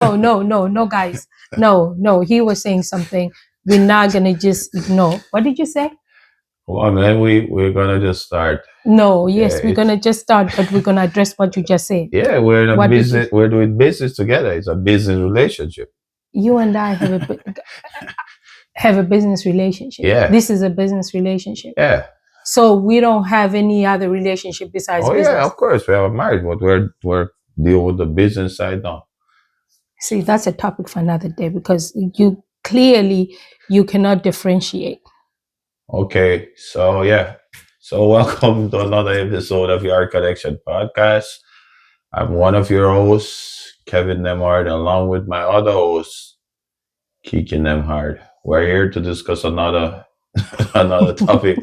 No, guys. No. He was saying something. We're not gonna just ignore. What did you say? Well, man, we're gonna just start. No, yes, Yeah, we're gonna just start, but we're gonna address what you just said. yeah, we're in a What did you? business. We're doing business together. It's a business relationship. You and I have a business relationship. Yeah, This is a business relationship. yeah. So we don't have any other relationship besides Oh business. yeah, of course we are married, but we're dealing with the business side now. See, that's a topic for another day because you clearly you cannot differentiate. Okay, so yeah, so welcome to another episode of your Connection podcast. I'm one of your hosts, Kevin Nemhard, along with my other host, Kiki Nemhard. We're here to discuss another another topic,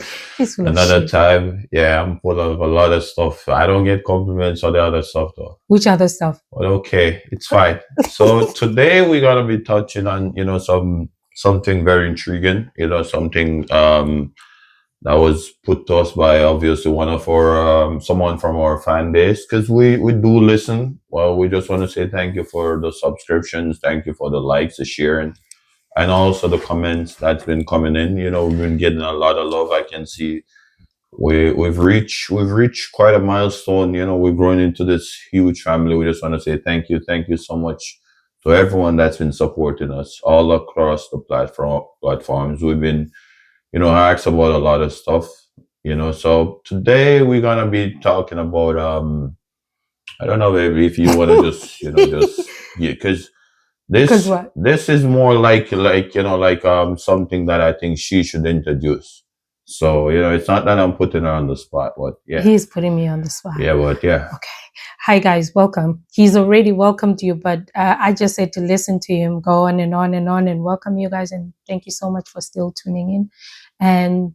another time. Yeah, I'm full of a lot of stuff. I don't get compliments on the other stuff though. Which other stuff? But okay, it's fine. So today we're gonna be touching on something very intriguing. Something that was put to us by obviously one of our someone from our fan base, because we do listen. Well, we just want to say thank you for the subscriptions, thank you for the likes, the sharing, and also the comments that's been coming in. We've been getting a lot of love. I can see we've reached quite a milestone. We're growing into this huge family. We just want to say thank you so much to everyone that's been supporting us all across the platforms. We've been asked about a lot of stuff. So today we're gonna be talking about I don't know, baby, if you want to just just yeah, because this is more like something that I think she should introduce. So it's not that I'm putting her on the spot, but yeah, he's putting me on the spot. Yeah, but yeah. Okay. Hi guys, welcome. He's already welcomed you, but I just said to listen to him go on and on and on and welcome you guys, and thank you so much for still tuning in. And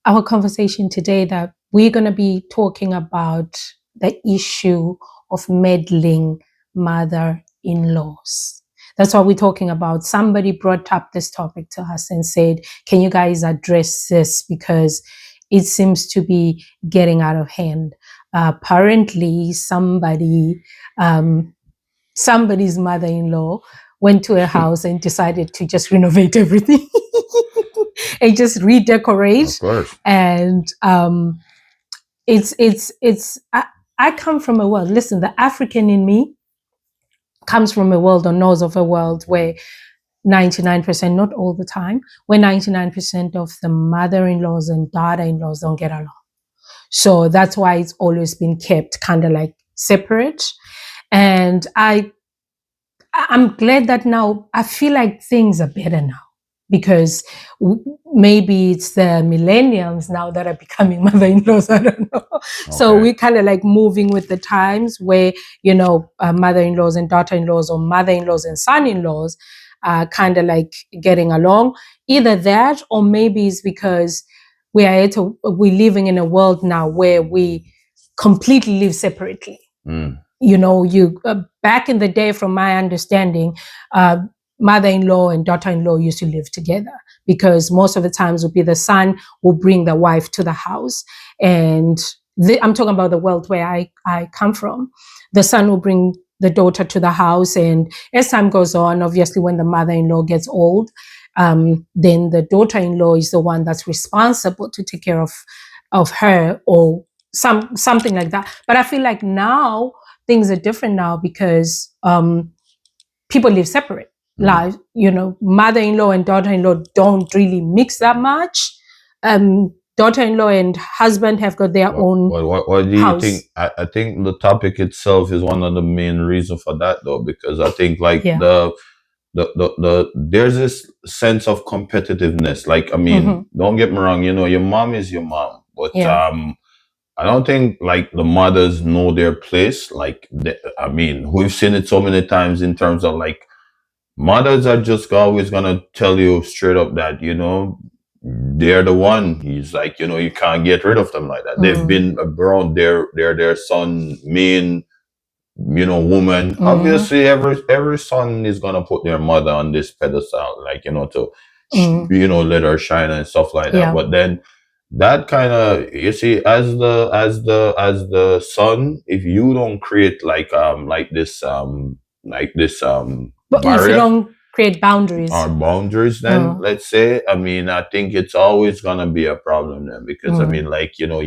our conversation today that we're going to be talking about the issue of meddling mother-in-laws. That's what we're talking about. Somebody brought up this topic to us and said, can you guys address this because it seems to be getting out of hand. Apparently, somebody's mother-in-law went to a house and decided to just renovate everything and just redecorate. Of course. And I come from a world. Listen, the African in me comes from a world or knows of a world where 99%, not all the time, where 99% of the mother-in-laws and daughter-in-laws don't get along. So that's why it's always been kept kind of like separate. And I'm glad that now I feel like things are better now, because maybe it's the millennials now that are becoming mother-in-laws. I don't know. Okay. So we're kind of like moving with the times where, mother-in-laws and daughter-in-laws, or mother-in-laws and son-in-laws are kind of like getting along. Either that, or maybe it's because we're living in a world now where we completely live separately. Back in the day, from my understanding, mother-in-law and daughter-in-law used to live together, because most of the times would be the son will bring the wife to the house. And I'm talking about the world where I come from. The son will bring the daughter to the house, and as time goes on, obviously when the mother-in-law gets old, then the daughter-in-law is the one that's responsible to take care of her, or something like that. But I feel like now things are different now, because people live separate lives. Mother-in-law and daughter-in-law don't really mix that much. Daughter-in-law and husband have got their own what do you house. think? I think the topic itself is one of the main reasons for that, though, because I think there's this sense of competitiveness. Like, I mean, don't get me wrong, your mom is your mom, but I don't think like the mothers know their place. Like, we've seen it so many times in terms of like, mothers are just always gonna tell you straight up that, they're the one. He's like, you can't get rid of them like that. They've been around their son, main, woman. Obviously, every son is gonna put their mother on this pedestal, like, to let her shine and stuff like that. But then that kind of, you see, as the son, if you don't create like this like this But if you barrier don't create boundaries. or boundaries, then let's say, I mean, I think it's always gonna be a problem then, because I mean, like, you know,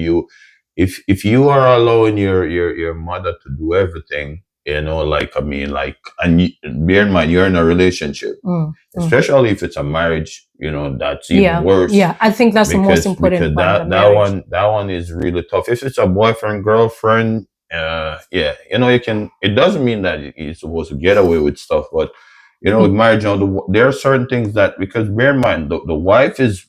if you are allowing your mother to do everything, you know, like, I mean, like, and bear in mind, you're in a relationship, especially if it's a marriage, you know, that's even worse. Yeah, I think that's the most important part. That one is really tough. If it's a boyfriend, girlfriend, yeah, you know, it doesn't mean that you're supposed to get away with stuff, but you know, with marriage, you know, there are certain things that, because bear in mind, the wife is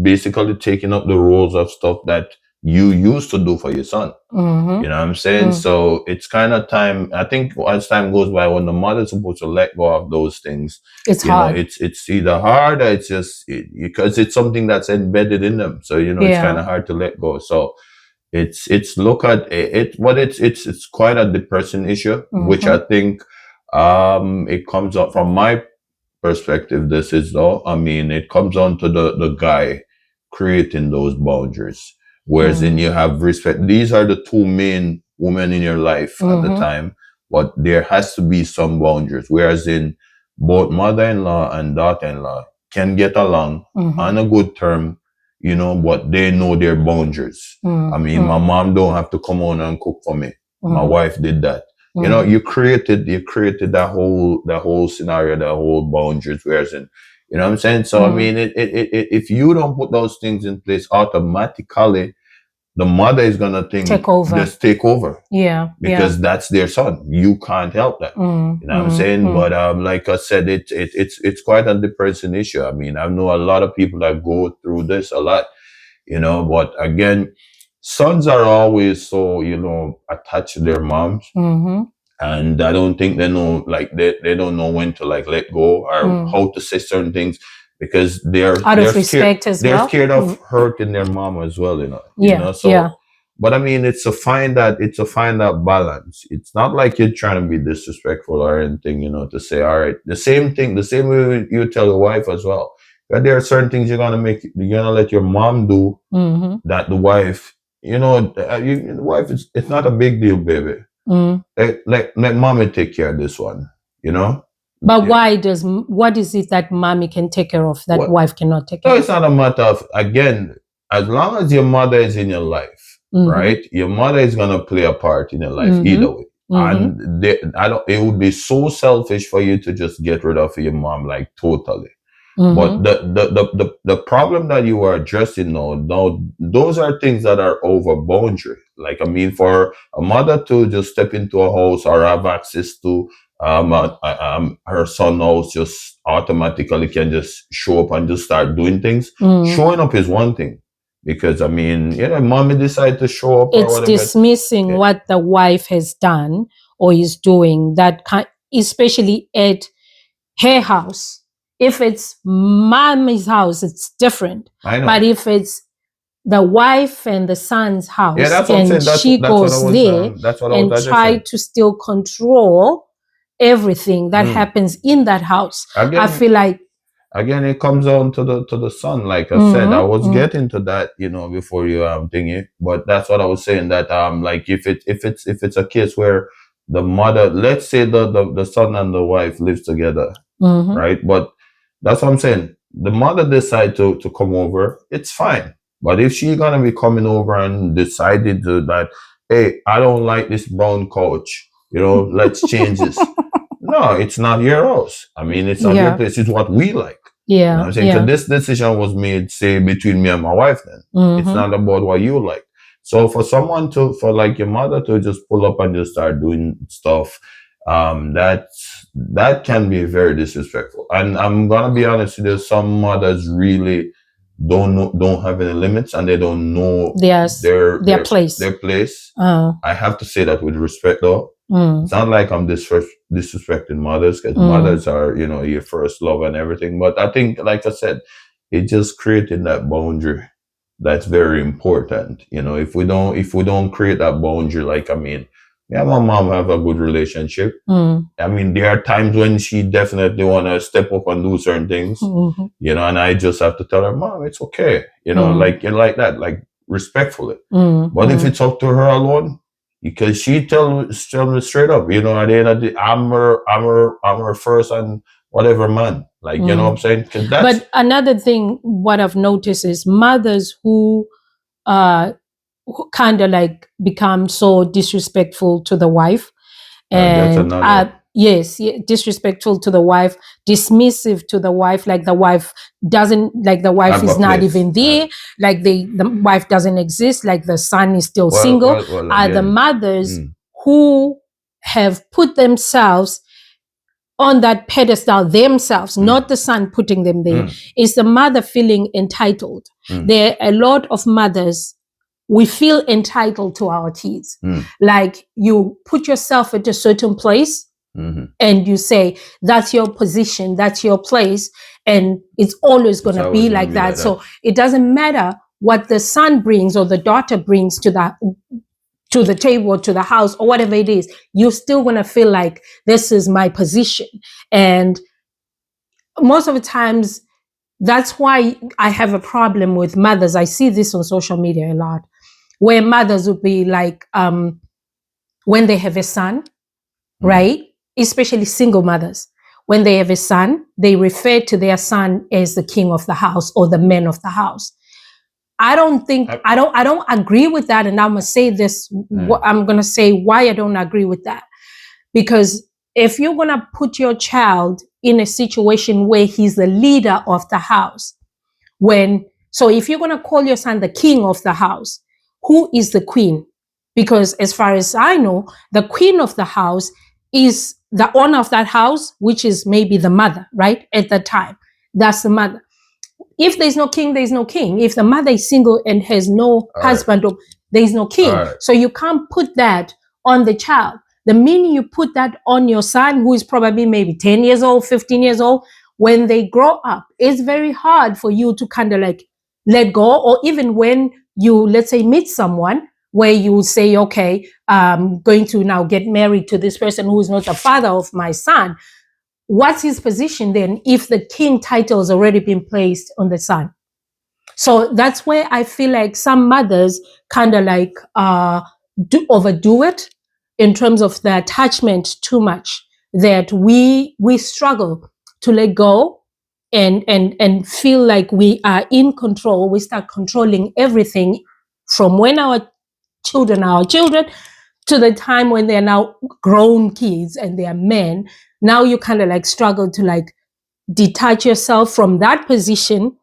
basically taking up the roles of stuff that you used to do for your son. You know what I'm saying? So it's kind of time. I think as time goes by, when the mother's supposed to let go of those things, it's you hard. know, it's either hard or it's just because it's something that's embedded in them. So you know, it's kind of hard to let go. So it's look at it, but it's quite a depressing issue, which I think it comes up from my perspective. This is though, I mean, it comes on to the guy creating those boundaries. Whereas in you have respect. These are the two main women in your life at the time, but there has to be some boundaries. Whereas in both mother-in-law and daughter-in-law can get along on a good term, you know, but they know their boundaries. I mean, my mom don't have to come on and cook for me. My wife did that. You know, you created that whole scenario, that whole boundaries. Whereas in, you know what I'm saying? So I mean, if you don't put those things in place, automatically the mother is gonna take over. Yeah. Because that's their son. You can't help that. You know what I'm saying? But like I said, it's quite a depressing issue. I mean, I know a lot of people that go through this a lot, you know, but again, sons are always so, you know, attached to their moms. And I don't think they know, like, they don't know when to, like, let go or how to say certain things, because they're scared, they're scared of hurting their mom as well, you know. You know, so but I mean, it's to find that balance. It's not like you're trying to be disrespectful or anything, you know, to say, all right, the same way you tell your wife as well. That there are certain things you're gonna let your mom do that the wife, you know, the wife it's not a big deal, baby. Let mommy take care of this one, you know. But what is it that mommy can take care of that wife cannot take care of? No, it's not a matter of, again, as long as your mother is in your life, right? Your mother is gonna play a part in your life either way. And it would be so selfish for you to just get rid of your mom, like, totally. But the problem that you are addressing now, those are things that are over boundary. Like, I mean, for a mother to just step into a house or have access to her son house, just automatically can just show up and just start doing things. Showing up is one thing, because I mean, you know, mommy decide to show up. It's dismissing what the wife has done or is doing, especially at her house. If it's mommy's house, it's different. I know. But if it's the wife and the son's house, and she goes there and try to still control everything that happens in that house, I feel like, again, it comes on to the son. Like I said, I was getting to that, you know, before you thingy. But that's what I was saying, that like, if it's a case where the mother, let's say the son and the wife lives together, right? But that's what I'm saying. The mother decide to come over, it's fine. But if she's gonna be coming over and decided that, hey, I don't like this brown couch, you know, let's change this. No, it's not your house. I mean, it's not your place. It's what we like. You know what I'm saying? So this decision was made, say, between me and my wife then. It's not about what you like. So for like your mother to just pull up and just start doing stuff, that can be very disrespectful. And I'm gonna be honest with you, some mothers really don't have any limits, and they don't know their place. I have to say that with respect, though. It's not like I'm disrespecting mothers, because mothers are, you know, your first love and everything. But I think, like I said, it's just creating that boundary that's very important. You know, if we don't create that boundary, like, I mean, yeah, my mom have a good relationship. I mean, there are times when she definitely want to step up and do certain things, you know, and I just have to tell her, Mom, it's okay, you know, like that, like, respectfully. But if it's up to her alone, because she tell me straight up, you know, at the end of the, I'm her first and whatever man. Like, you know what I'm saying? 'Cause that's, But another thing, what I've noticed is mothers who kind of like become so disrespectful to the wife, that's and another. yes, disrespectful to the wife, dismissive to the wife, like the wife doesn't, like the wife Have is a not place. even there, like the wife doesn't exist, like the son is still single, Well, are the again, mothers who have put themselves on that pedestal themselves, not the son putting them there. It's the mother feeling entitled. There are a lot of mothers, we feel entitled to our kids. Like you put yourself at a certain place and you say, that's your position, that's your place, and it's always going to be like that. So it doesn't matter what the son brings or the daughter brings to the table, to the house, or whatever it is, you're still going to feel like this is my position. And most of the times, that's why I have a problem with mothers. I see this on social media a lot, where mothers would be like, when they have a son, right? Especially single mothers. When they have a son, they refer to their son as the king of the house or the man of the house. I don't agree with that. And I'm going to say this, I'm going to say why I don't agree with that. Because if you're going to put your child in a situation where he's the leader of the house, so if you're going to call your son the king of the house, who is the queen? Because as far as I know, the queen of the house is the owner of that house, which is maybe the mother, right? At that time, that's the mother. If there's no king, there's no king. If the mother is single and has no husband, there's no king. So you can't put that on the child. The minute you put that on your son, who is probably maybe 10 years old, 15 years old, when they grow up, it's very hard for you to kind of like let go. Or even when you, let's say, meet someone where you say, okay, I'm going to now get married to this person who is not the father of my son. What's his position then if the king title has already been placed on the son? So that's where I feel like some mothers kind of like overdo it in terms of the attachment too much, that we struggle to let go and feel like we are in control. We start controlling everything from when our children to the time when they're now grown kids and they are men. Now you kind of like struggle to like detach yourself from that position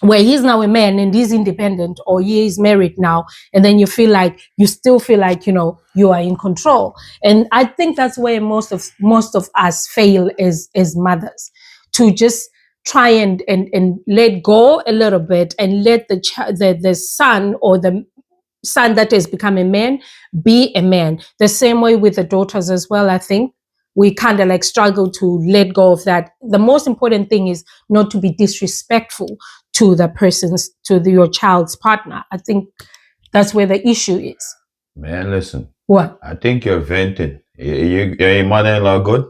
where he's now a man and he's independent, or he is married now, and then you still feel like, you know, you are in control. And I think that's where most of us fail as mothers, to just try and let go a little bit and let the son, or the son that has become a man, be a man. The same way with the daughters as well. I think we kind of like struggle to let go of that. The most important thing is not to be disrespectful to your child's partner. I think that's where the issue is. Man, listen. What? I think you're venting. Your mother-in-law good?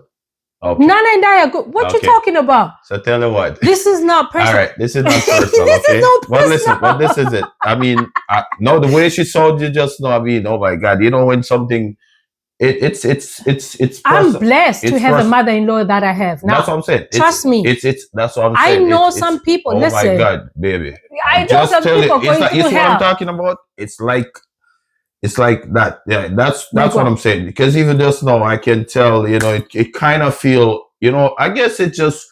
Okay. Nana and I are good. What you talking about? So tell her what. This is not personal. All right, this is not personal. This okay. is not personal. Well, listen. But this is it. I mean, no, the way she sold you just now. I mean, oh my God, you know when something. It's. I'm blessed to have a mother-in-law that I have. Now, that's what I'm saying. Trust me. It's. That's what I'm saying. I know some people. Oh listen. my God, baby. I know some people going through hell. It's what I'm talking about. It's like that. Yeah, that's what I'm saying. Because even just now, I can tell. You know, it kind of feel. You know, I guess it just.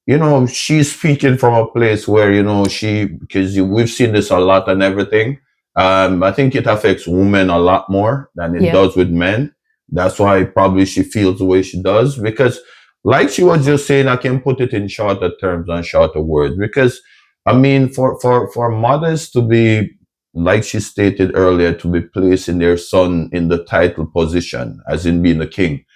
You know, she's speaking from a place where, you know, because we've seen this a lot and everything. I think it affects women a lot more than it does with men. That's why probably she feels the way she does. Because like she was just saying, I can put it in shorter terms and shorter words. Because, I mean, for mothers to be, like she stated earlier, to be placing their son in the title position, as in being the king.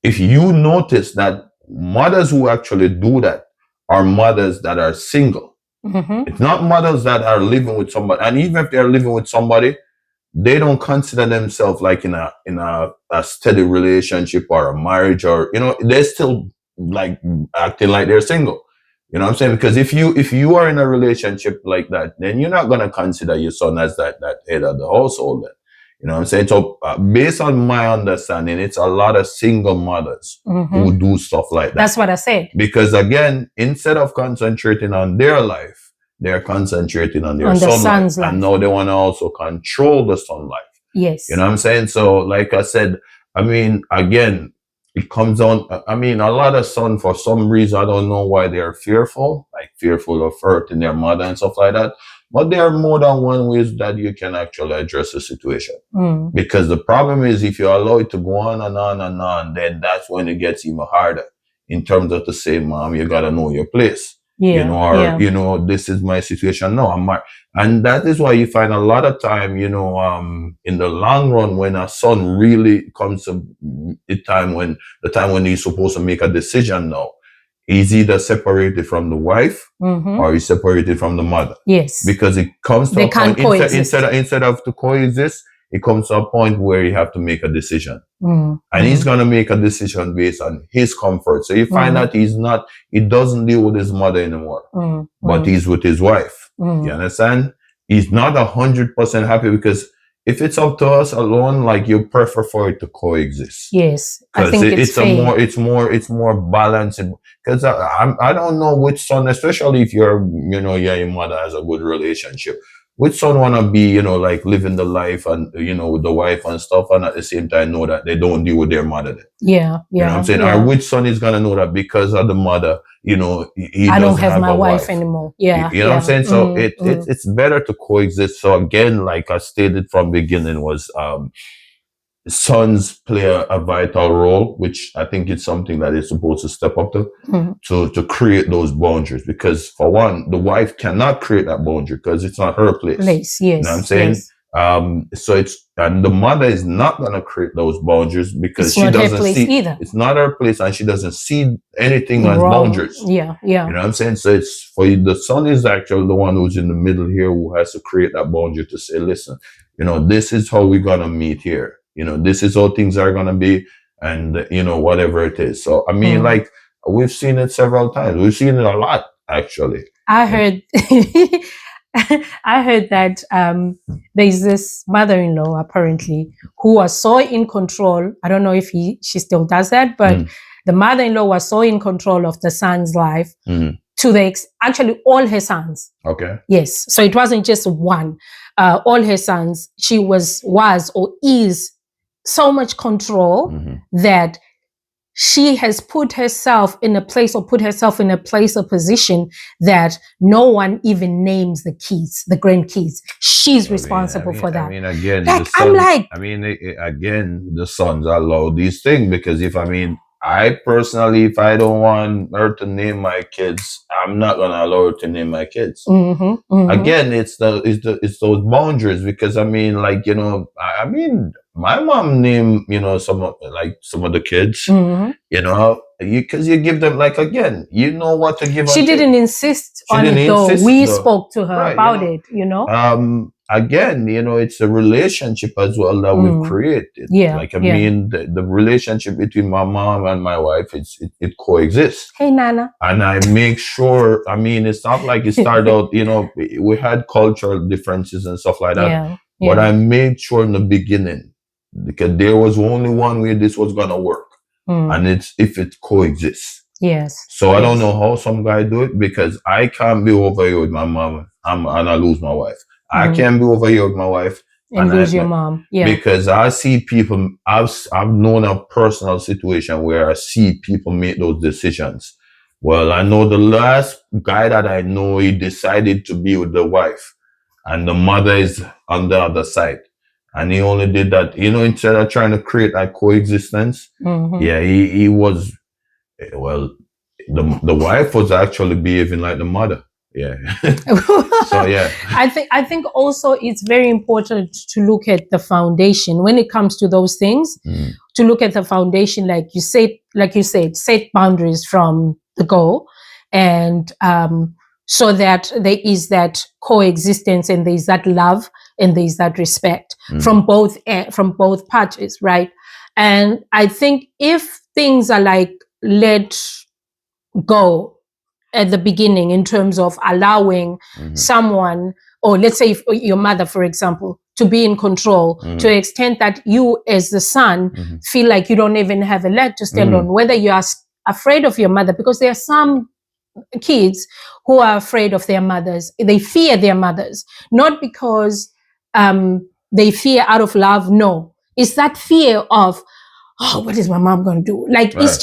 If you notice that mothers who actually do that are mothers that are single. It's not mothers that are living with somebody. And even if they're living with somebody, they don't consider themselves like in a steady relationship or a marriage, or, you know, they're still like acting like they're single. You know what I'm saying? Because if you are in a relationship like that, then you're not gonna consider your son as that head of the household. Then. You know what I'm saying? So based on my understanding, it's a lot of single mothers who do stuff like that. That's what I said. Because again, instead of concentrating on their life, they're concentrating on their son's life. And now they want to also control the son's life. Yes. You know what I'm saying? So like I said, I mean, again, it comes on, I mean, a lot of sons, for some reason, I don't know why they're fearful, like fearful of hurting their mother and stuff like that. But there are more than one ways that you can actually address the situation. Because the problem is, if you allow it to go on and on and on, then that's when it gets even harder in terms of to say, Mom, you got to know your place. You know, or, you know, this is my situation. No, and that is why you find a lot of time, you know, in the long run, when a son really comes to the time when he's supposed to make a decision now, he's either separated from the wife or he's separated from the mother. Yes. Because it comes to a point, instead of to coexist, it comes to a point where you have to make a decision. And he's going to make a decision based on his comfort. So you find that he doesn't deal with his mother anymore, but he's with his wife. You understand? He's not 100% happy, because if it's up to us alone, like, you prefer for it to coexist. Yes. I think it's more balanced. Because I don't know which son, especially if your mother has a good relationship, which son want to be, you know, like, living the life and, you know, with the wife and stuff, and at the same time know that they don't deal with their mother then. Yeah. You know what I'm saying? Or which son is going to know that because of the mother, you know, I don't have my wife anymore. Yeah. You know what I'm saying? So it's better to coexist. So again, like I stated from the beginning, was sons play a vital role, which I think it's something that is supposed to step up to create those boundaries. Because for one, the wife cannot create that boundary because it's not her place. Yes. You know what I'm saying? Yes. And the mother is not going to create those boundaries because she doesn't see either. It's not her place, and she doesn't see anything as boundaries. Yeah. You know what I'm saying? So it's for you, the son is actually the one who's in the middle here, who has to create that boundary to say, listen, you know, this is how we're going to meet here. You know, this is how things are going to be, and, you know, whatever it is. So, I mean, like, we've seen it several times. We've seen it a lot, actually. I heard that there's this mother-in-law, apparently, who was so in control. I don't know if she still does that, but the mother-in-law was so in control of the son's life to actually all her sons. Okay. Yes. So it wasn't just one. All her sons, she was or is so much control that she has put herself in a place of position that no one even names the kids, the grandkids. She's responsible for that. I mean, again, the the sons allow these things, because I personally, if I don't want her to name my kids, I'm not gonna allow her to name my kids. Again, it's those boundaries, because my mom named, you know, some of the kids, you know, because you give them, like, again, you know what to give. She didn't insist on it, though. We spoke to her about it, you know. Again, you know, it's a relationship as well that we've created. Yeah. Like, the relationship between my mom and my wife, it coexists. Hey, Nana. And I make sure, it's not like it started out, you know, we had cultural differences and stuff like that. Yeah. But I made sure in the beginning, because there was only one way this was going to work. And it's if it coexists. Yes. So I don't know how some guy do it, because I can't be over here with my mom and I lose my wife. I can't be over here with my wife and lose your mom. Yeah. Because I see people, I've known a personal situation where I see people make those decisions. Well, I know the last guy that I know, he decided to be with the wife, and the mother is on the other side. And he only did that, you know, instead of trying to create that coexistence. He was, well, the wife was actually behaving like the mother. Yeah. So yeah, I think also it's very important to look at the foundation when it comes to those things. To look at the foundation, like you said, set boundaries from the go, and so that there is that coexistence, and there is that love, and there is that respect from both parties, right? And I think if things are like let go, at the beginning in terms of allowing someone, or let's say if your mother, for example, to be in control to the extent that you as the son feel like you don't even have a leg to stand on, whether you are afraid of your mother, because there are some kids who are afraid of their mothers. They fear their mothers, not because they fear out of love. No, it's that fear of, oh, what is my mom going to do? Like, Right. it's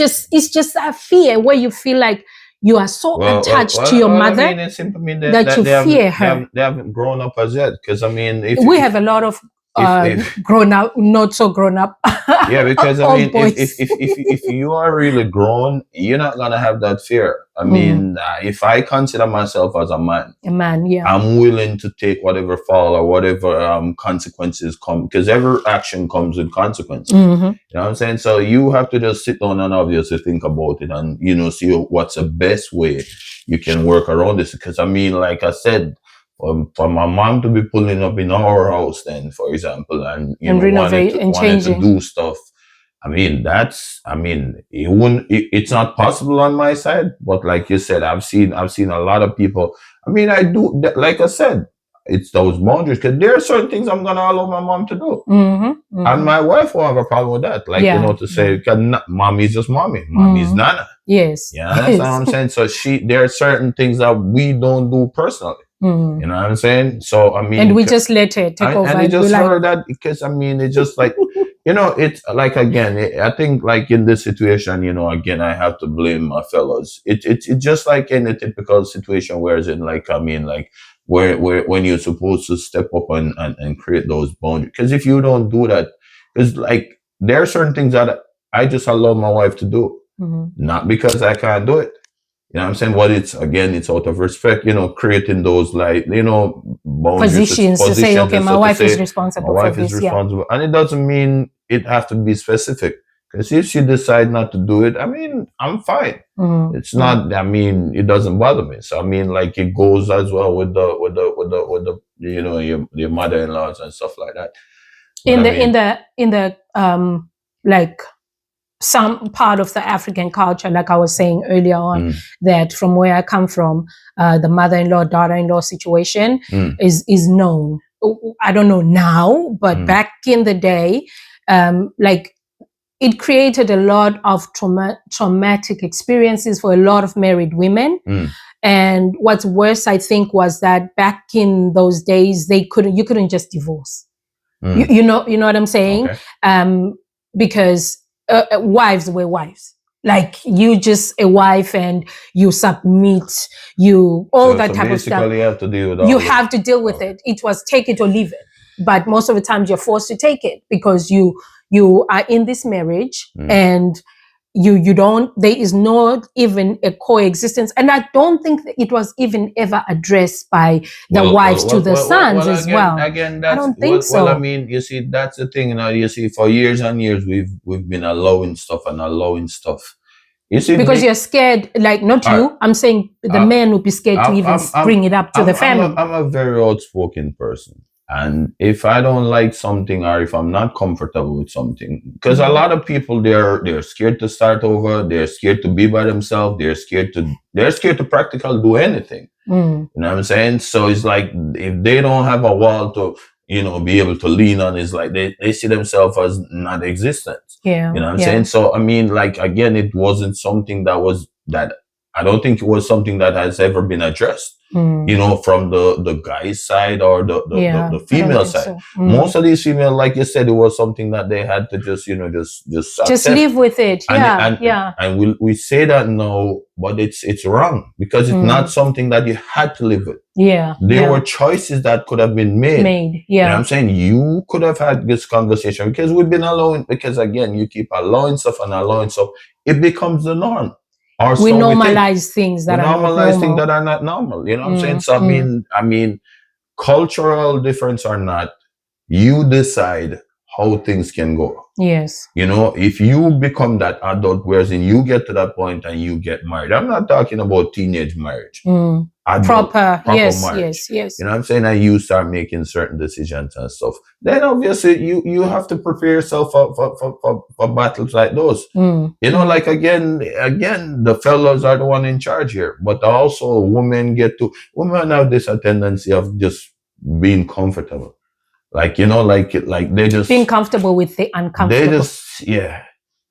just a fear where you feel like you are so attached to your mother. I mean, it's simple. I mean, that you fear her. They haven't grown up as yet. Because I mean, we have a lot of grown up, not so grown up. Yeah, because I old mean, boys. if you are really grown, you're not gonna have that fear. I mean, if I consider myself as a man, yeah, I'm willing to take whatever fall or whatever consequences come, because every action comes with consequences. You know what I'm saying? So you have to just sit down and obviously think about it, and see what's the best way you can work around this. Because I mean, like I said, for my mom to be pulling up in our house, then, for example, and renovate and wanted to do stuff. I mean, it's not possible on my side, but like you said, I've seen a lot of people. I mean, I do, like I said, it's those boundaries, because there are certain things I'm gonna allow my mom to do, and my wife won't have a problem with that. Like, to say, mommy's just mommy, mommy's nana. Yes. Yeah, that's what I'm saying. So there are certain things that we don't do personally. You know what I'm saying? So I mean, and we just let it take over. And I just heard that, because I mean, it's just like, it's like, again, I think, like, in this situation, again, I have to blame my fellows. It's just like in a typical situation, whereas in, like, I mean, like, where when you're supposed to step up and create those boundaries. Because if you don't do that, because, like, there are certain things that I just allow my wife to do, not because I can't do it. You know what I'm saying? But it's out of respect, creating those, like, positions to say, okay, my wife is responsible for this. Responsible. And it doesn't mean it has to be specific. Because if she decide not to do it, I mean, I'm fine. It's not, I mean, it doesn't bother me. So I mean, like, it goes as well with the your mother-in-laws and stuff like that. In the like, some part of the African culture, like I was saying earlier on, that from where I come from, the mother-in-law, daughter-in-law situation is known. I don't know now, but back in the day, like, it created a lot of traumatic experiences for a lot of married women. And what's worse, I think, was that back in those days, you couldn't just divorce. You know what I'm saying? Okay. Because wives were wives. Like, you just a wife and you submit, that type of stuff. You have to deal with you have to deal with it. It was take it or leave it. But most of the times you're forced to take it, because you are in this marriage and you don't, there is not even a coexistence. And I don't think that it was even ever addressed by the wives to the sons as well. Again, I don't think so. Well, I mean, you see, that's the thing. You see, for years and years, we've been allowing stuff. You see, because you're scared, like, not you. I'm saying the man would be scared to even bring it up to the family. I'm a very outspoken person. And if I don't like something, or if I'm not comfortable with something, because a lot of people, they're scared to start over, they're scared to be by themselves, they're scared to practically do anything. You know what I'm saying? So it's like, if they don't have a wall to, be able to lean on, it's like they see themselves as not existent. Yeah. You know what I'm saying? So I mean, like, again, it wasn't something that I don't think it was something that has ever been addressed. From the guy's side or the female side. So. Most of these females, like you said, it was something that they had to just live with it. And we say that now, but it's wrong, because it's not something that you had to live with. There were choices that could have been made. You know what I'm saying? You could have had this conversation, because we've been allowing, because again, you keep allowing stuff, it becomes the norm. We normalize things that are not normal. You know what I'm saying? So I mean, cultural difference or not, you decide how things can go. Yes. You know, if you become that adult, whereas in you get to that point and you get married, I'm not talking about teenage marriage. Adult, Proper yes, marriage. yes. You know what I'm saying? And you start making certain decisions and stuff. Then obviously you have to prepare yourself for battles like those. You know, like again, the fellas are the one in charge here. But also women have this tendency of just being comfortable. Like, you know, like they just being comfortable with the uncomfortable. They just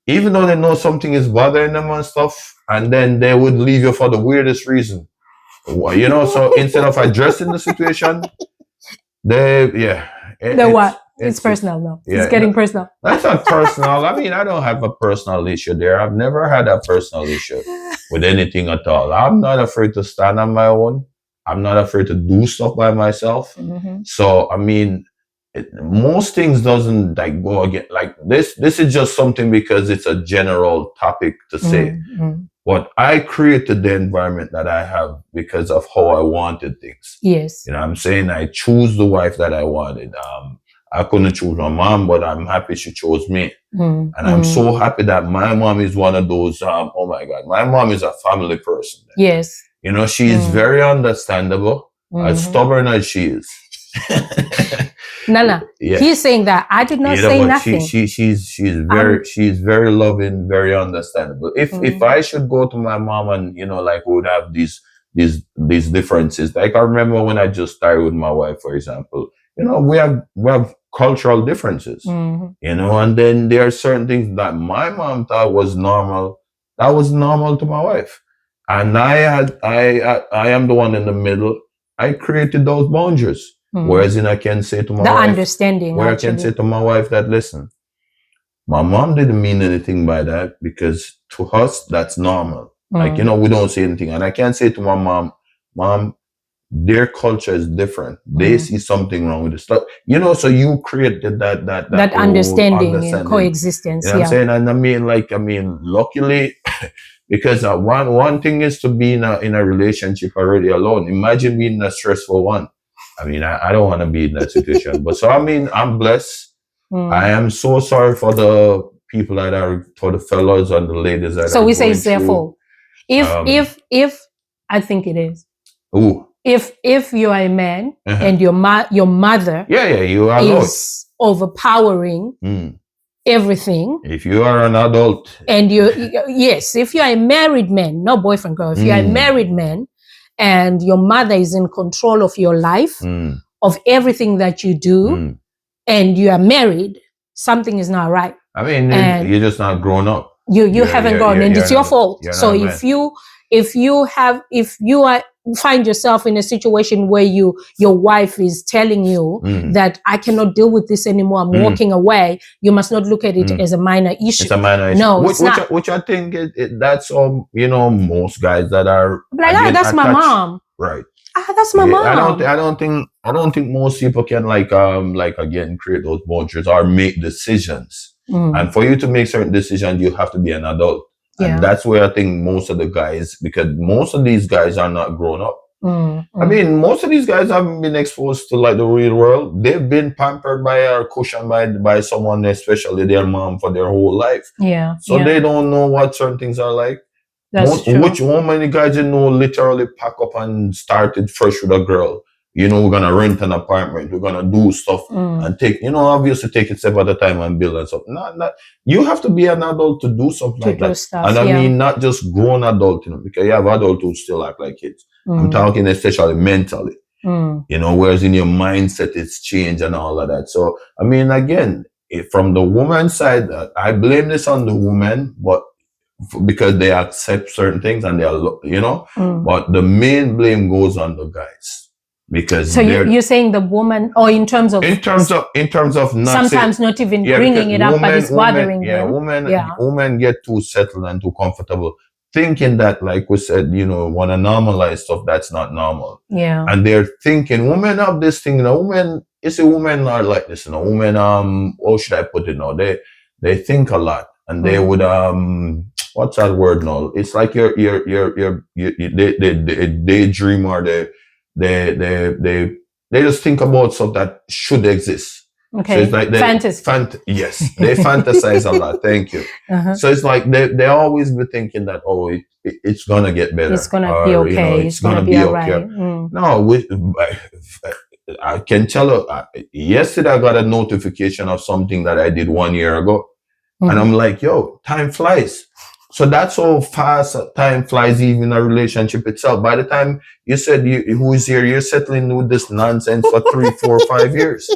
even though they know something is bothering them and stuff, and then they would leave you for the weirdest reason. You know, so instead of addressing the situation, It's personal now. Yeah, it's getting personal. That's not personal. I mean, I don't have a personal issue there. I've never had a personal issue with anything at all. I'm not afraid to stand on my own. I'm not afraid to do stuff by myself. So, I mean, most things doesn't like go again like this. This is just something because it's a general topic to say. But I created the environment that I have because of how I wanted things. Yes. You know what I'm saying? I choose the wife that I wanted. I couldn't choose my mom, but I'm happy she chose me. And I'm so happy that my mom is one of those, oh my God, my mom is a family person. Yes. You know, she is very understandable, as stubborn as she is. Nana, he's saying that I did not say nothing. She's very loving, very understandable. If I should go to my mom and, you know, like we would have these differences. Like I remember when I just started with my wife, for example, you know, we have cultural differences, you know, and then there are certain things that my mom thought was normal. That was normal to my wife. And I am the one in the middle. I created those boundaries. Whereas I can say to my wife, understanding, where actually. I can say to my wife that, listen, my mom didn't mean anything by that because to us, that's normal. Like, you know, we don't say anything. And I can't say to my mom, their culture is different. They see something wrong with the stuff. You know, so you created that understanding and coexistence. You know what I'm saying? And I mean, luckily, because one thing is to be in a relationship already alone. Imagine being in a stressful one. I mean, I don't want to be in that situation. But so, I mean, I'm blessed. I am so sorry for the people for the fellows and the ladies that so we say it's their fault. If I think it is. Ooh. If you are a man and your mother you are is overpowering everything. If you are an adult. And if you are a married man, not boyfriend girl, if you are a married man, and your mother is in control of your life, of everything that you do, and you are married, something is not right. I mean, you're just not grown up. You haven't grown, and it's your fault. So if you find yourself in a situation where your wife is telling you that I cannot deal with this anymore, I'm walking away, you must not look at it as a minor issue. It's a minor issue. No, it's not. Which I think that's you know, most guys that are like, that's my mom. Right. That's my mom. I don't think most people can like again create those boundaries or make decisions. And for you to make certain decisions, you have to be an adult. And that's where I think most of the guys, because most of these guys are not grown up. I mean, most of these guys haven't been exposed to like the real world. They've been pampered by or cushioned by someone, especially their mom, for their whole life. So they don't know what certain things are like. That's true. How many guys you know literally pack up and started fresh with a girl? You know, we're gonna rent an apartment, we're gonna do stuff and take, you know, obviously take it step at a time and build and stuff. Not you have to be an adult to do something like that. And I mean, not just grown adult, you know, because you have adults who still act like kids. I'm talking especially mentally, you know, whereas in your mindset it's changed and all of that. So, I mean, again, from the woman's side, I blame this on the woman, but because they accept certain things and they are, you know, but the main blame goes on the guys. Because so you're saying the woman, or in terms of not sometimes not even bringing it up, but it's bothering them. Women get too settled and too comfortable, thinking that, like we said, you know, want to normalize stuff that's not normal. And they're thinking women have this thing. You know, women are like this. You know, women how should I put it now? They think a lot, and they would what's that word now? It's like they daydream, or they just think about stuff that should exist. Okay. So it's like they yes, they fantasize a lot. Thank you. So it's like they always be thinking that, oh, it's gonna get better. It's gonna be okay. You know, it's gonna be okay. Right. No, I can tell you. Yesterday, I got a notification of something that I did 1 year ago, and I'm like, yo, time flies. So that's how fast time flies, even in a relationship itself. By the time you said who's here, you're settling with this nonsense for 3, 4, 5 years.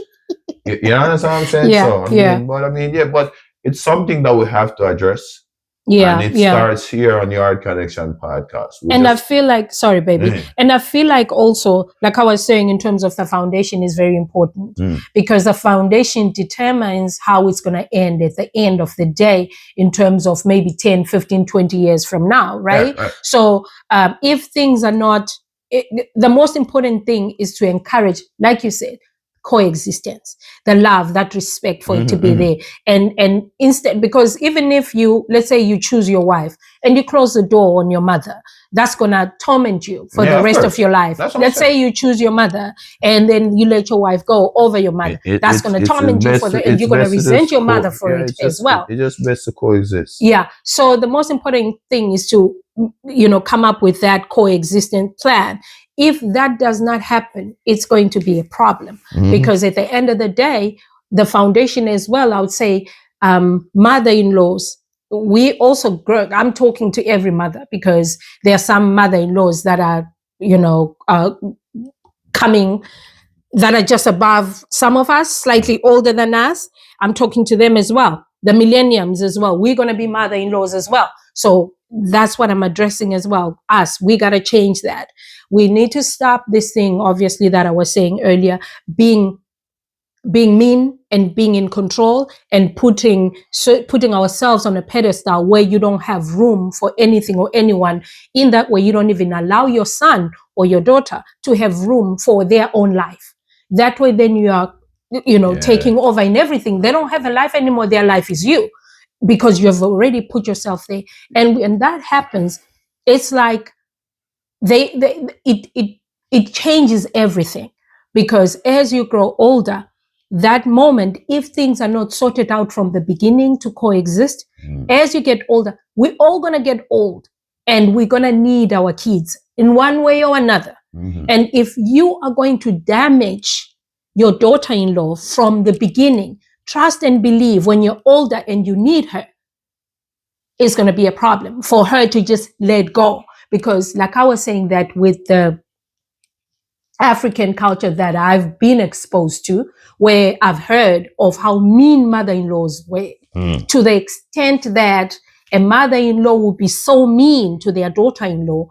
You understand what I'm saying? Yeah, so, I mean, but it's something that we have to address. Yeah. And it starts here on the Art Connection podcast. I feel like, sorry, baby. And I feel like also, like I was saying, in terms of the foundation is very important because the foundation determines how it's going to end at the end of the day in terms of maybe 10, 15, 20 years from now, right? So if things are not, the most important thing is to encourage, like you said, coexistence, the love, that respect for it to be there. And instead, because even if you, let's say you choose your wife and you close the door on your mother, that's going to torment you for the rest of your life. Let's say you choose your mother and then you let your wife go over your mother. That's going to torment you and you're going to resent your mother for it as well. It's just best to coexist. Yeah. So the most important thing is to, come up with that coexistence plan. If that does not happen, it's going to be a problem because at the end of the day, the foundation as well, I would say, mother-in-laws, we also grow. I'm talking to every mother because there are some mother-in-laws that are, coming, that are just above some of us, slightly older than us. I'm talking to them as well. The millenniums as well. We're going to be mother-in-laws as well. So that's what I'm addressing as well. Us, we got to change that. We need to stop this thing, obviously, that I was saying earlier, being mean and being in control and putting ourselves on a pedestal where you don't have room for anything or anyone. In that way, you don't even allow your son or your daughter to have room for their own life. That way, then you are, taking over in everything. They don't have a life anymore. Their life is you, because you have already put yourself there. And when that happens, it's like it changes everything, because as you grow older, that moment, if things are not sorted out from the beginning to coexist, as you get older, we're all going to get old and we're going to need our kids in one way or another. And if you are going to damage your daughter-in-law from the beginning, trust and believe when you're older and you need her, it's going to be a problem for her to just let go. Because like I was saying, that with the African culture that I've been exposed to, where I've heard of how mean mother-in-laws were, to the extent that a mother-in-law would be so mean to their daughter-in-law,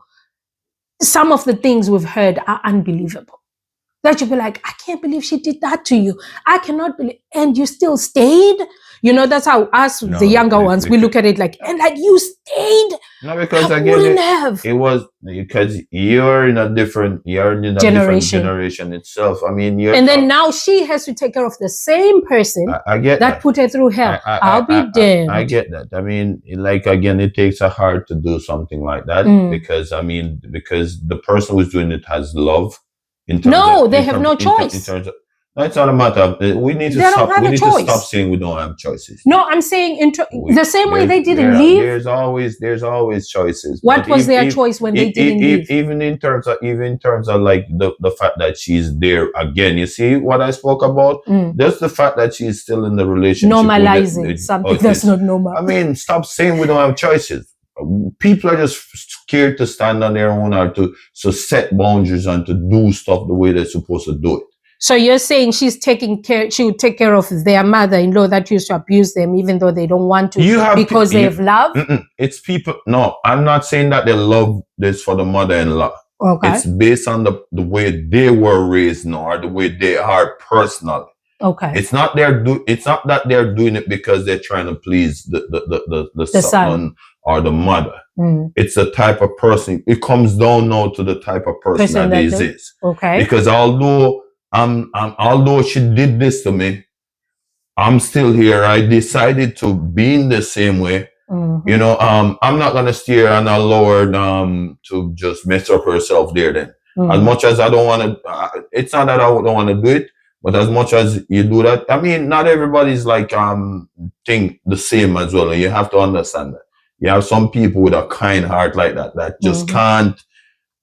some of the things we've heard are unbelievable. That you'll be like, I can't believe she did that to you. I cannot believe, and you still stayed. That's how us, the younger ones, we look at it like, and like, you stayed. No, because again, it was because you're in a different generation itself. I mean, and then now she has to take care of the same person I get that put her through hell. I'll be damned. I get that. I mean, like, again, it takes a heart to do something like that, because the person who's doing it has love. They have no choice. No, it's not a matter of, we need to stop. We need to stop saying we don't have choices. No, I'm saying the same way they didn't leave. There's always choices. What was their choice when they didn't leave? Even in terms of like the fact that she's there again. You see what I spoke about? Just the fact that she's still in the relationship. Normalizing something that's not normal. I mean, stop saying we don't have choices. People are just scared to stand on their own, or to set boundaries and to do stuff the way they're supposed to do it. So you're saying she would take care of their mother-in-law that used to abuse them, even though they don't want to, because they have love? It's people. No, I'm not saying that they love this for the mother-in-law. Okay. It's based on the way they were raised, or the way they are personally. Okay. It's not that they're doing it because they're trying to please the son or the mother. It's the type of person. It comes down now to the type of person that is. Okay. Because although she did this to me, I'm still here. I decided to be in the same way. I'm not gonna steer and allow her to just mess up herself there. Then, as much as I don't want to, it's not that I don't want to do it. But as much as you do that, I mean, not everybody's like think the same as well. And you have to understand that. You have some people with a kind heart like that just can't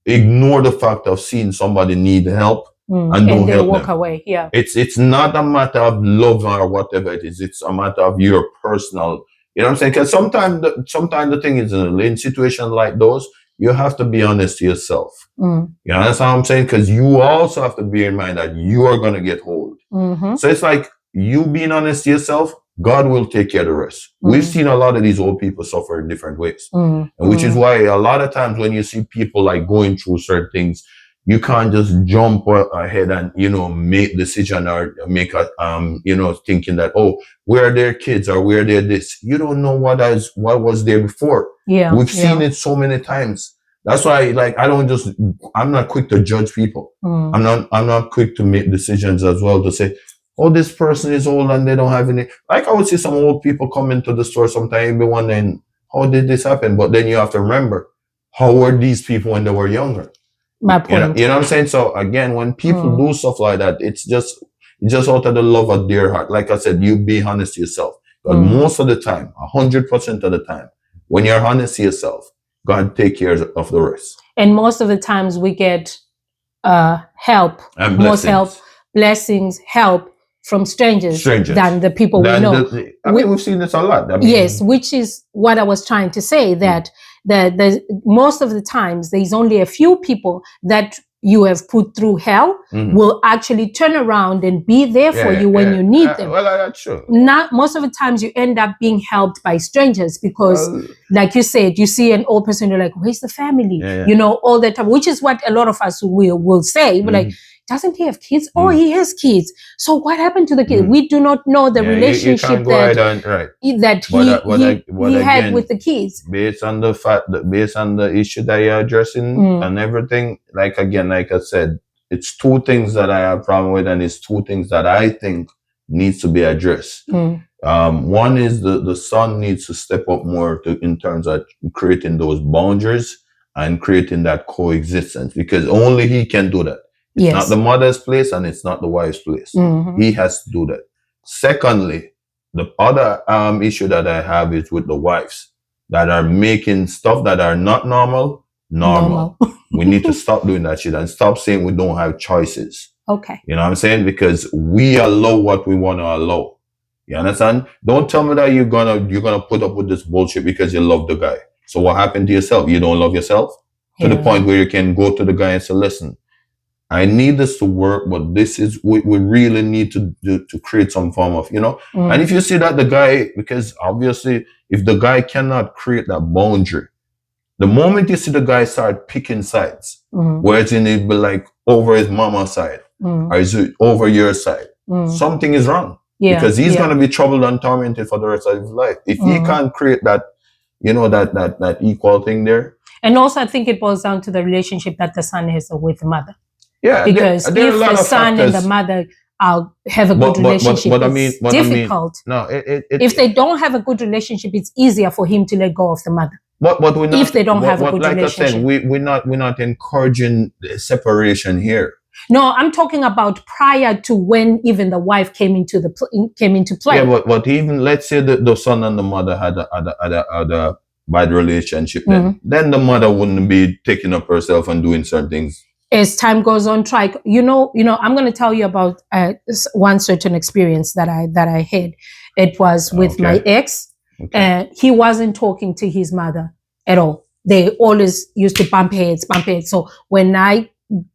ignore the fact of seeing somebody need help and don't they help walk them. away. Yeah. It's not a matter of love or whatever it is. It's a matter of your personal, you know what I'm saying? Because sometimes the thing is in situations like those, you have to be honest to yourself. You know, that's what I'm saying? Because you also have to bear in mind that you are going to get hold. So it's like you being honest to yourself, God will take care of the rest. We've seen a lot of these old people suffer in different ways. And which is why a lot of times when you see people like going through certain things, you can't just jump ahead and, you know, make decision or make a, you know, thinking that, oh, where are their kids or where they're this. You don't know what was there before. Yeah. We've seen it so many times. That's why, like, I'm not quick to judge people. I'm not quick to make decisions as well to say, oh, this person is old and they don't have any. Like I would see some old people come into the store sometimes and be wondering, how did this happen? But then you have to remember, how were these people when they were younger? My point. You know what I'm saying? So again, when people do stuff like that, it's just out of the love of their heart. Like I said, you be honest to yourself. But most of the time, 100% of the time, when you're honest to yourself, God take care of the rest. And most of the times we get help, And most help, blessings, help from strangers. Than the people we know. I mean, we've seen this a lot. I mean, yes, which is what I was trying to say, that most of the times there's only a few people that you have put through hell will actually turn around and be there for you when you need them. Well, that's true. Not most of the times you end up being helped by strangers because, like you said, you see an old person, you're like, where's the family? You know, all the time, which is what a lot of us will say. But like, doesn't he have kids? Oh, he has kids. So what happened to the kids? We do not know the relationship that he had with the kids. Based on the fact that, based on the issue that you're addressing and everything, like I said, it's two things that I have problem with, and it's two things that I think needs to be addressed. One is the son needs to step up more in terms of creating those boundaries and creating that coexistence, because only he can do that. It's not the mother's place and it's not the wife's place. He has to do that. Secondly, the other issue that I have is with the wives that are making stuff that are not normal. We need to stop doing that shit and stop saying we don't have choices. Okay. You know what I'm saying? Because we allow what we want to allow. You understand? Don't tell me that you're gonna put up with this bullshit because you love the guy. So what happened to yourself? You don't love yourself? To the point where you can go to the guy and say, listen, I need this to work, but this is, we really need to create some form of, you know. And if you see that the guy, because obviously if the guy cannot create that boundary, the moment you see the guy start picking sides, where it's in it be like over his mama's side or is it over your side, something is wrong. Because he's going to be troubled and tormented for the rest of his life. If he can't create that, you know, that equal thing there. And also I think it boils down to the relationship that the son has with the mother. Yeah, because if the son and the mother have a good relationship, it's difficult. If they don't have a good relationship, it's easier for him to let go of the mother. But we're not, if they don't have a good relationship. I said, we're not encouraging separation here. No, I'm talking about prior to when even the wife came into play. Yeah, but even let's say the son and the mother had a bad relationship, then the mother wouldn't be taking up herself and doing certain things. As time goes on, I'm going to tell you about one certain experience that I had. It was with my ex, and he wasn't talking to his mother at all. They always used to bump heads. So when I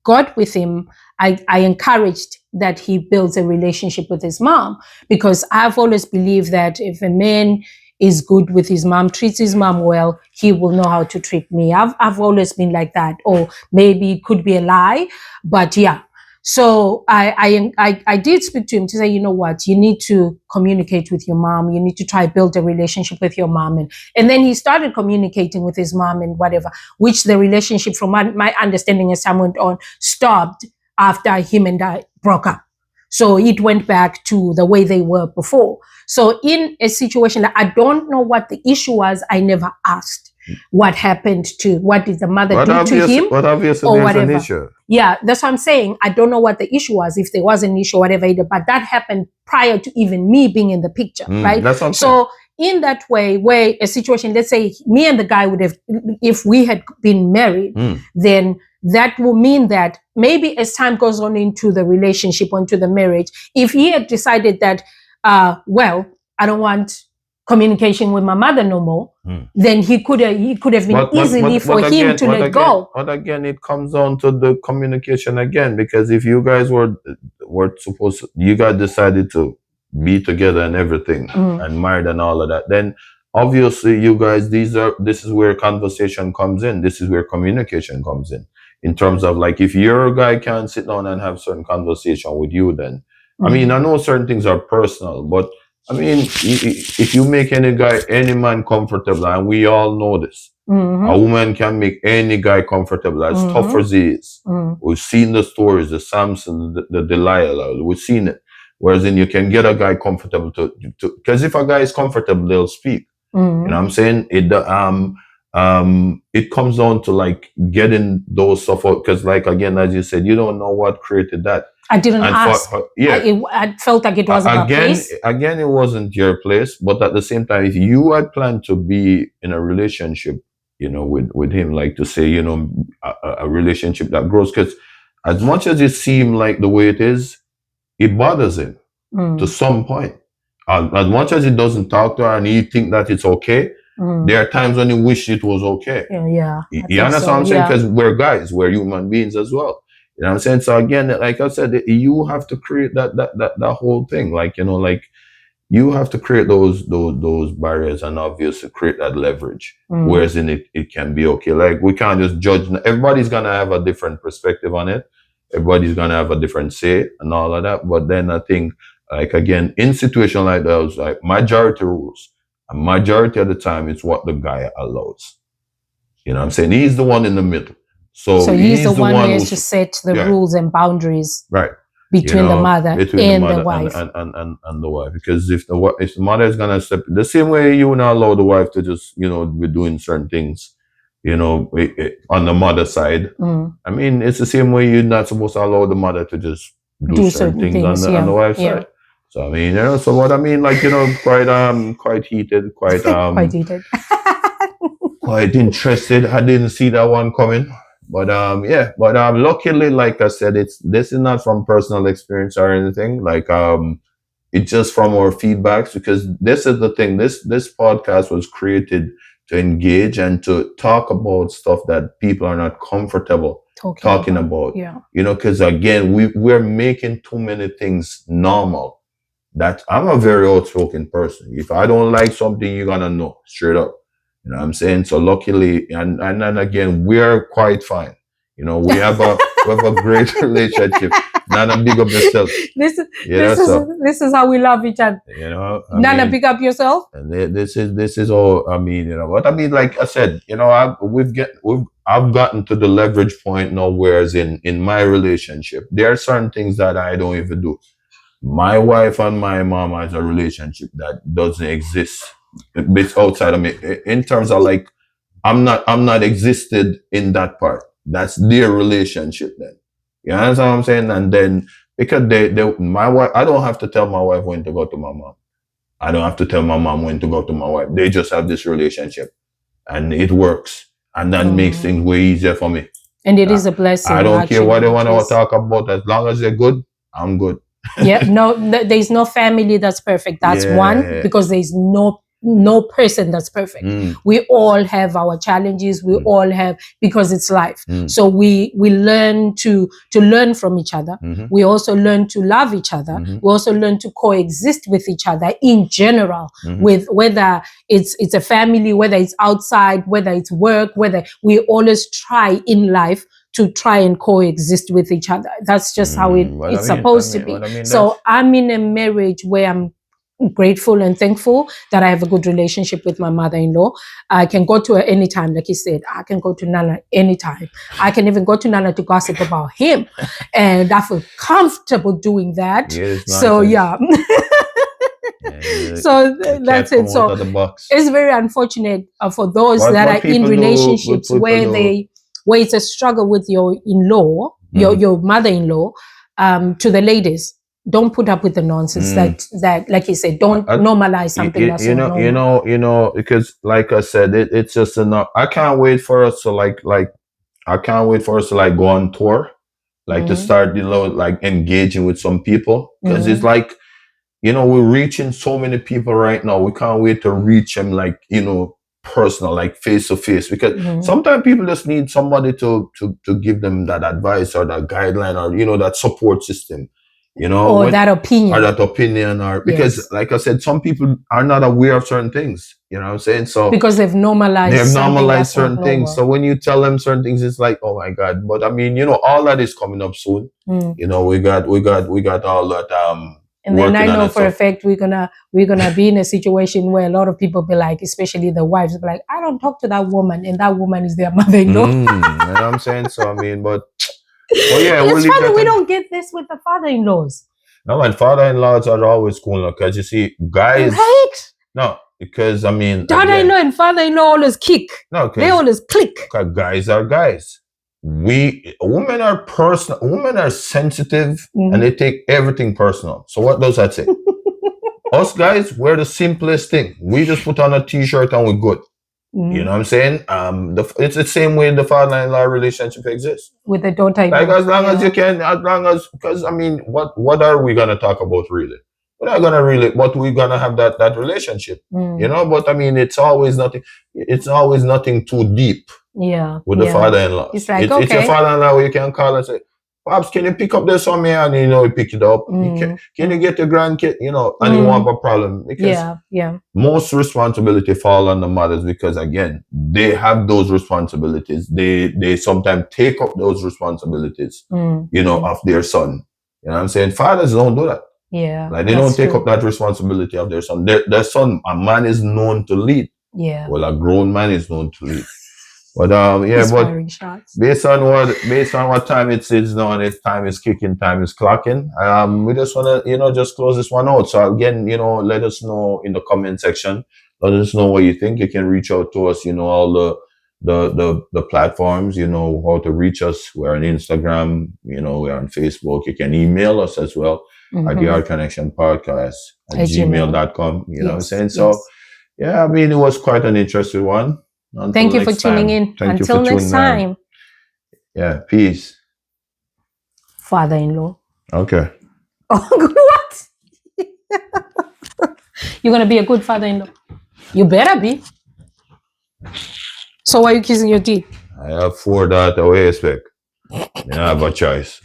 got with him, I encouraged that he builds a relationship with his mom, because I've always believed that if a man is good with his mom, treats his mom well, he will know how to treat me. I've always been like that. Or maybe it could be a lie, but yeah. So I did speak to him to say, you know what, you need to communicate with your mom. You need to try build a relationship with your mom. And then he started communicating with his mom and whatever, which the relationship, from my understanding as time went on, stopped after him and I broke up. So it went back to the way they were before. So in a situation that I don't know what the issue was, I never asked. what happened to, what did the mother do to him? But obviously or there's whatever. an issue. Yeah, that's what I'm saying. I don't know what the issue was, if there was an issue or whatever either, but that happened prior to even me being in the picture, right? That's what I'm so in that way, where a situation, let's say me and the guy would have, if we had been married, then that will mean that maybe as time goes on into the relationship, onto the marriage, if he had decided that, well, I don't want communication with my mother no more, then he could have been easily for him to let go. But again, it comes down to the communication again, because if you guys were supposed to, you guys decided to be together and everything and married and all of that, then obviously you guys, this is where conversation comes in. This is where communication comes in terms of like, if your guy can't sit down and have certain conversation with you, then I mean, I know certain things are personal, but I mean, if you make any man comfortable, and we all know this, a woman can make any guy comfortable, as tough as he is. We've seen the stories, the Samson, the Delilah, we've seen it. Whereas then you can get a guy comfortable because if a guy is comfortable, they'll speak. You know what I'm saying? It comes down to like getting those stuff out, because like, again, as you said, you don't know what created that. I didn't ask. I felt like it wasn't my place. Again, it wasn't your place. But at the same time, if you had planned to be in a relationship, you know, with him, like to say, you know, a relationship that grows, because as much as it seems like the way it is, it bothers him to some point. As much as he doesn't talk to her and he think that it's okay, there are times when he wish it was okay. You understand what I'm saying? Because we're guys, we're human beings as well. You know what I'm saying? So again, like I said, you have to create that whole thing. Like, you know, like you have to create those barriers and obviously create that leverage. Whereas in it can be okay. Like we can't just judge. Everybody's gonna have a different perspective on it. Everybody's gonna have a different say and all of that. But then I think, like again, in situation like those, like majority rules. A majority of the time, it's what the guy allows. You know what I'm saying? He's the one in the middle. So he's the one who has to set the rules and boundaries between the mother and the wife. And the wife. Because if the mother is going to step the same way, you will not allow the wife to just, you know, be doing certain things, you know, on the mother side. I mean, it's the same way you're not supposed to allow the mother to just do certain things on the wife's side. So I mean, you know, so what I mean, like, you know, quite heated, quite quite heated. Quite interested. I didn't see that one coming. But luckily, like I said, this is not from personal experience or anything. Like it's just from our feedbacks, because this is the thing. This podcast was created to engage and to talk about stuff that people are not comfortable talking about. You know, because again, we're making too many things normal. That I'm a very outspoken person. If I don't like something, you're gonna know straight up. You know what I'm saying? So luckily, and again, we're quite fine. You know, we have a great relationship. Nana, big up yourself. This is how we love each other. You know, Nana, big up yourself. And this is all. I mean, you know what I mean. Like I said, you know, I've gotten to the leverage point now. Whereas in my relationship, there are certain things that I don't even do. My wife and my mom has a relationship that doesn't exist. It's outside of me in terms of like I'm not existed in that part. That's their relationship then. You understand what I'm saying? And then because my wife, I don't have to tell my wife when to go to my mom. I don't have to tell my mom when to go to my wife. They just have this relationship and it works. And that makes things way easier for me. And it is a blessing. I don't care what they want to talk about. As long as they're good, I'm good. No, there's no family that's perfect. That's one, because there's no person that's perfect. We all have our challenges. We all have, because it's life. So we learn to learn from each other. We also learn to love each other. We also learn to coexist with each other in general, with whether it's a family, whether it's outside, whether it's work, whether we always try in life to try and coexist with each other. That's just how it's supposed to be. So I'm in a marriage where I'm grateful and thankful that I have a good relationship with my mother-in-law. I can go to her anytime, like he said. I can go to Nana anytime. I can even go to Nana to gossip about him. And I feel comfortable doing that. So, yeah. So that's it. So the box. it's very unfortunate for those What that are in relationships where do? where it's a struggle with your in-law, your mother-in-law, to the ladies. Don't put up with the nonsense that like you said, don't normalize something that's so normal. Because like I said, it's just enough. I can't wait for us to I can't wait for us to go on tour, to start, engaging with some people, because it's like, we're reaching so many people right now. We can't wait to reach them, personal, face to face, because sometimes people just need somebody to give them that advice or that guideline, or that support system, or that opinion, or because like I said, some people are not aware of certain things, you know what I'm saying? So because they've normalized certain things. So when you tell them certain things, it's like, oh my God. But I mean, all that is coming up soon. We got all that and then I know for a fact we're gonna be in a situation where a lot of people be like, especially the wives, be like, I don't talk to that woman, and that woman is their mother-in-law. You know what I'm saying? So I mean, but yeah, it's funny we don't get this with the father-in-laws. No, and father-in-laws are always cool, because you see, guys. Right? No, because I mean, daughter-in-law and father-in-law always kick. No, they always click. Because guys are guys. Women are personal. Women are sensitive, and they take everything personal. So what does that say? Us guys, we're the simplest thing. We just put on a t-shirt and we're good. You know what I'm saying? It's the same way the father-in-law relationship exists with the daughter-in-law. As long as you can, because I mean, what are we gonna talk about really? We're not gonna really, but we're gonna have that relationship, But I mean, it's always nothing too deep. Yeah. With the father-in-law, it's like it's your father-in-law where you can call and say, Pops, can you pick up this on me? And you pick it up. Can you get the grandkid? And you won't have a problem, because most responsibility fall on the mothers, because again, they have those responsibilities. They sometimes take up those responsibilities, of their son. You know what I'm saying? Fathers don't do that. Yeah. They don't take up that responsibility of their son. Their son, a man is known to lead. Yeah. Well, a grown man is known to lead. But based on what time it is now, and time is kicking, time is clocking. We just want to just close this one out. So again, let us know in the comment section. Let us know what you think. You can reach out to us. All the platforms. How to reach us. We're on Instagram. We're on Facebook. You can email us as well at the Art Connection Podcast at gmail.com. You know what I'm saying? So yeah, I mean, it was quite an interesting one. Thank you for tuning in. Until next time. Yeah, peace. Father-in-law. Okay. What? You're gonna be a good father-in-law. You better be. So why are you kissing your teeth? I have 4 daughters. What do you expect? I have a choice.